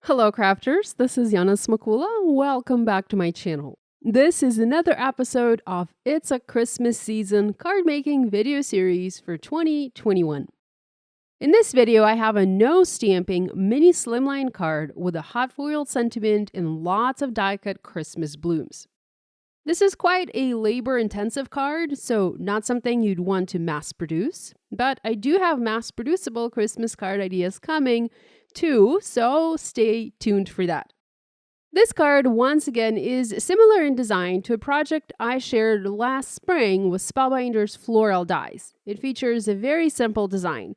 Hello crafters, this is Yana Smakula. Welcome back to my channel. This is another episode of It's a Christmas Season card making video series for 2021. In this video, I have a no stamping mini slimline card with a hot foiled sentiment and lots of die cut Christmas blooms. This is quite a labor intensive card, so not something you'd want to mass produce, but I do have mass producible Christmas card ideas coming too, so stay tuned for that. This card, once again, is similar in design to a project I shared last spring with Spellbinders floral dies. It features a very simple design,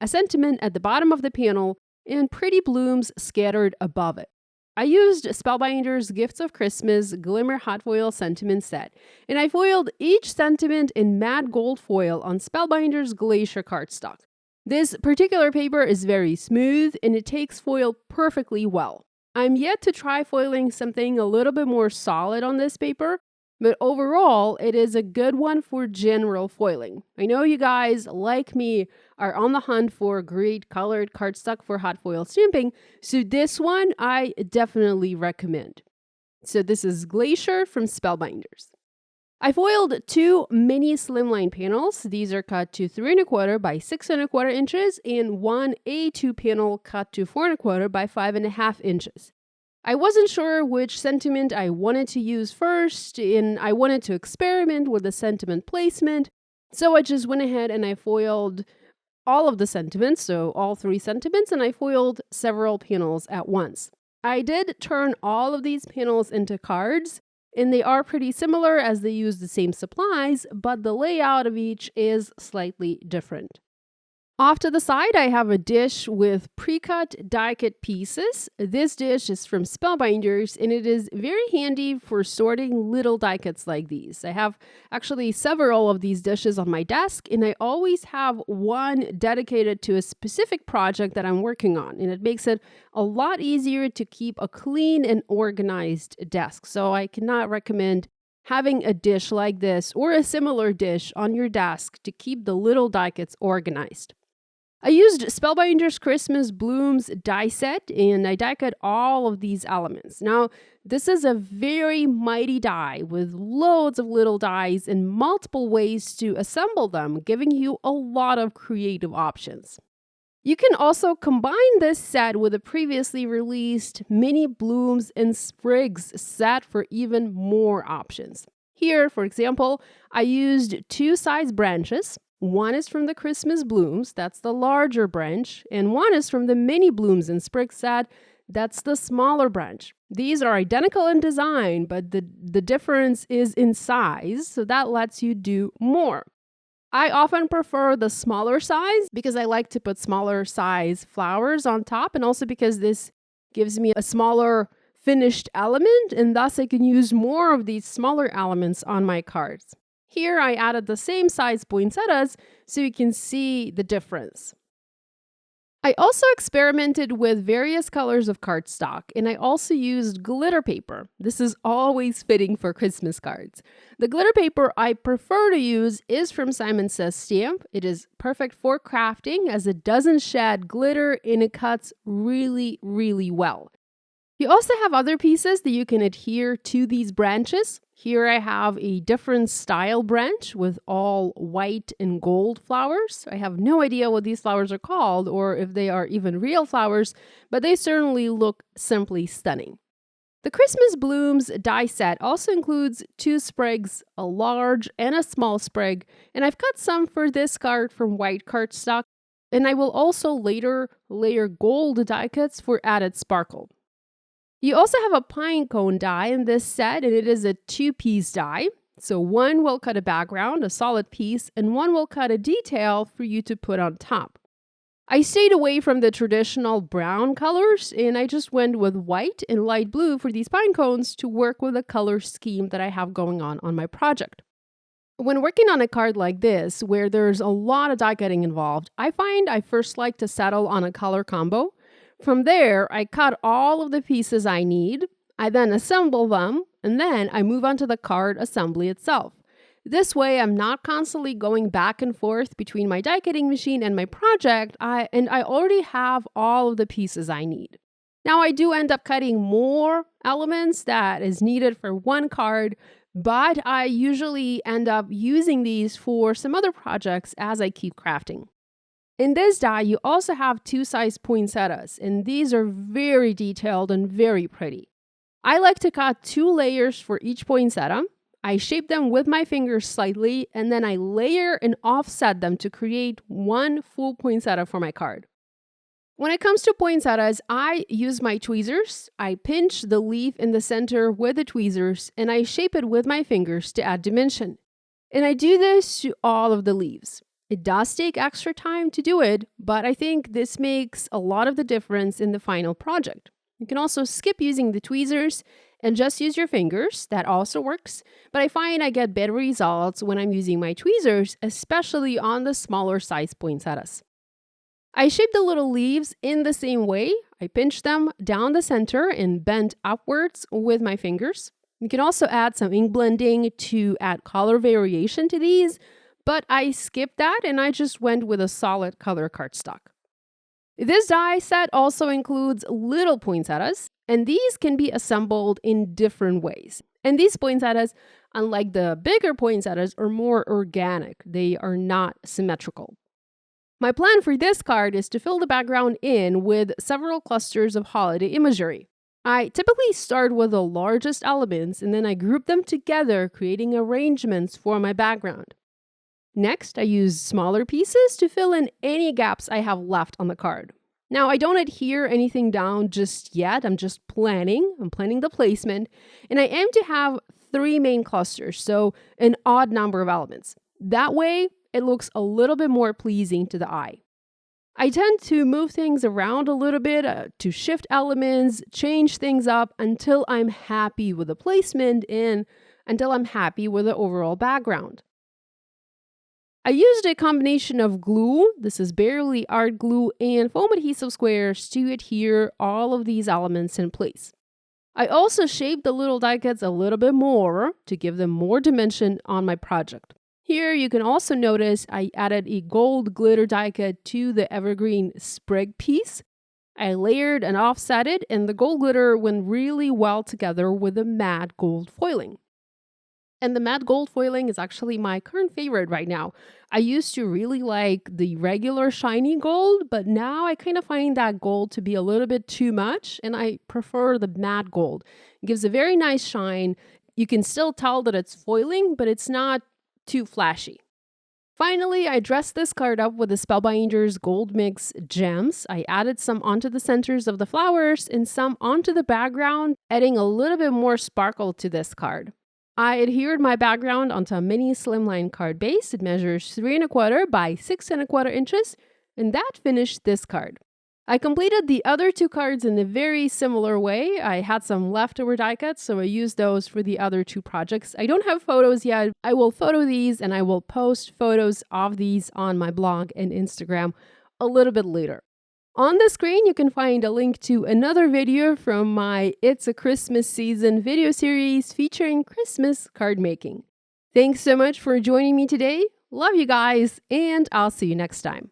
a sentiment at the bottom of the panel, and pretty blooms scattered above it. I used Spellbinders Gifts of Christmas Glimmer Hot Foil Sentiment Set, and I foiled each sentiment in matte gold foil on Spellbinders Glacier cardstock. This particular paper is very smooth and it takes foil perfectly well. I'm yet to try foiling something a little bit more solid on this paper, but overall, it is a good one for general foiling. I know you guys, like me, are on the hunt for great colored cardstock for hot foil stamping, so this one I definitely recommend. So this is Glacier from Spellbinders. I foiled two mini slimline panels. These are cut to 3 1/4 by 6 1/4 inches and one A2 panel cut to 4 1/4 by 5.5 inches. I wasn't sure which sentiment I wanted to use first, and I wanted to experiment with the sentiment placement, so I just went ahead and I foiled all of the sentiments, so all 3 sentiments, and I foiled several panels at once. I did turn all of these panels into cards, and they are pretty similar as they use the same supplies, but the layout of each is slightly different. Off to the side, I have a dish with pre-cut die-cut pieces. This dish is from Spellbinders, and it is very handy for sorting little die-cuts like these. I have actually several of these dishes on my desk, and I always have one dedicated to a specific project that I'm working on, and it makes it a lot easier to keep a clean and organized desk. So I cannot recommend having a dish like this or a similar dish on your desk to keep the little die-cuts organized. I used Spellbinders Christmas Blooms die set, and I die cut all of these elements. Now, this is a very mighty die with loads of little dies and multiple ways to assemble them, giving you a lot of creative options. You can also combine this set with a previously released Mini Blooms and Sprigs set for even more options. Here, for example, I used 2 size branches. One is from the Christmas Blooms, that's the larger branch, and one is from the Mini Blooms and Sprigs set, that's the smaller branch. These are identical in design, but the difference is in size, so that lets you do more. I often prefer the smaller size because I like to put smaller size flowers on top, and also because this gives me a smaller finished element, and thus I can use more of these smaller elements on my cards. Here I added the same size poinsettias so you can see the difference. I also experimented with various colors of cardstock, and I also used glitter paper. This is always fitting for Christmas cards. The glitter paper I prefer to use is from Simon Says Stamp. It is perfect for crafting as it doesn't shed glitter and it cuts really, really well. You also have other pieces that you can adhere to these branches. Here I have a different style branch with all white and gold flowers. I have no idea what these flowers are called or if they are even real flowers, but they certainly look simply stunning. The Christmas Blooms die set also includes 2 sprigs, a large and a small sprig, and I've cut some for this card from white cardstock, and I will also later layer gold die cuts for added sparkle. You also have a pine cone die in this set, and it is a 2-piece die. So one will cut a background, a solid piece, and one will cut a detail for you to put on top. I stayed away from the traditional brown colors, and I just went with white and light blue for these pine cones to work with the color scheme that I have going on my project. When working on a card like this, where there's a lot of die cutting involved, I find I first like to settle on a color combo. From there, I cut all of the pieces I need, I then assemble them, and then I move on to the card assembly itself. This way, I'm not constantly going back and forth between my die cutting machine and my project, and I already have all of the pieces I need. Now I do end up cutting more elements that is needed for one card, but I usually end up using these for some other projects as I keep crafting. In this die, you also have two size poinsettias, and these are very detailed and very pretty. I like to cut 2 layers for each poinsettia. I shape them with my fingers slightly, and then I layer and offset them to create one full poinsettia for my card. When it comes to poinsettias, I use my tweezers. I pinch the leaf in the center with the tweezers, and I shape it with my fingers to add dimension. And I do this to all of the leaves. It does take extra time to do it, but I think this makes a lot of the difference in the final project. You can also skip using the tweezers and just use your fingers. That also works, but I find I get better results when I'm using my tweezers, especially on the smaller size poinsettias. I shape the little leaves in the same way. I pinch them down the center and bend upwards with my fingers. You can also add some ink blending to add color variation to these, but I skipped that and I just went with a solid color cardstock. This die set also includes little poinsettias, and these can be assembled in different ways. And these poinsettias, unlike the bigger poinsettias, are more organic. They are not symmetrical. My plan for this card is to fill the background in with several clusters of holiday imagery. I typically start with the largest elements and then I group them together, creating arrangements for my background. Next, I use smaller pieces to fill in any gaps I have left on the card. Now, I don't adhere anything down just yet. I'm just planning. I'm planning the placement, and I aim to have 3 main clusters, so an odd number of elements. That way, it looks a little bit more pleasing to the eye. I tend to move things around a little bit to shift elements, change things up until I'm happy with the placement and until I'm happy with the overall background. I used a combination of glue, this is barely art glue, and foam adhesive squares to adhere all of these elements in place. I also shaped the little die cuts a little bit more to give them more dimension on my project. Here you can also notice I added a gold glitter die cut to the evergreen sprig piece. I layered and offset it, and the gold glitter went really well together with the matte gold foiling. And the matte gold foiling is actually my current favorite right now. I used to really like the regular shiny gold, but now I kind of find that gold to be a little bit too much, and I prefer the matte gold. It gives a very nice shine. You can still tell that it's foiling, but it's not too flashy. Finally, I dressed this card up with the Spellbinders Gold Mix gems. I added some onto the centers of the flowers and some onto the background, adding a little bit more sparkle to this card. I adhered my background onto a mini Slimline card base. It measures 3¼ by 6¼ inches, and that finished this card. I completed the other 2 cards in a very similar way. I had some leftover die cuts, so I used those for the other 2 projects. I don't have photos yet. I will photo these and I will post photos of these on my blog and Instagram a little bit later. On the screen, you can find a link to another video from my It's a Christmas Season video series featuring Christmas card making. Thanks so much for joining me today. Love you guys, and I'll see you next time.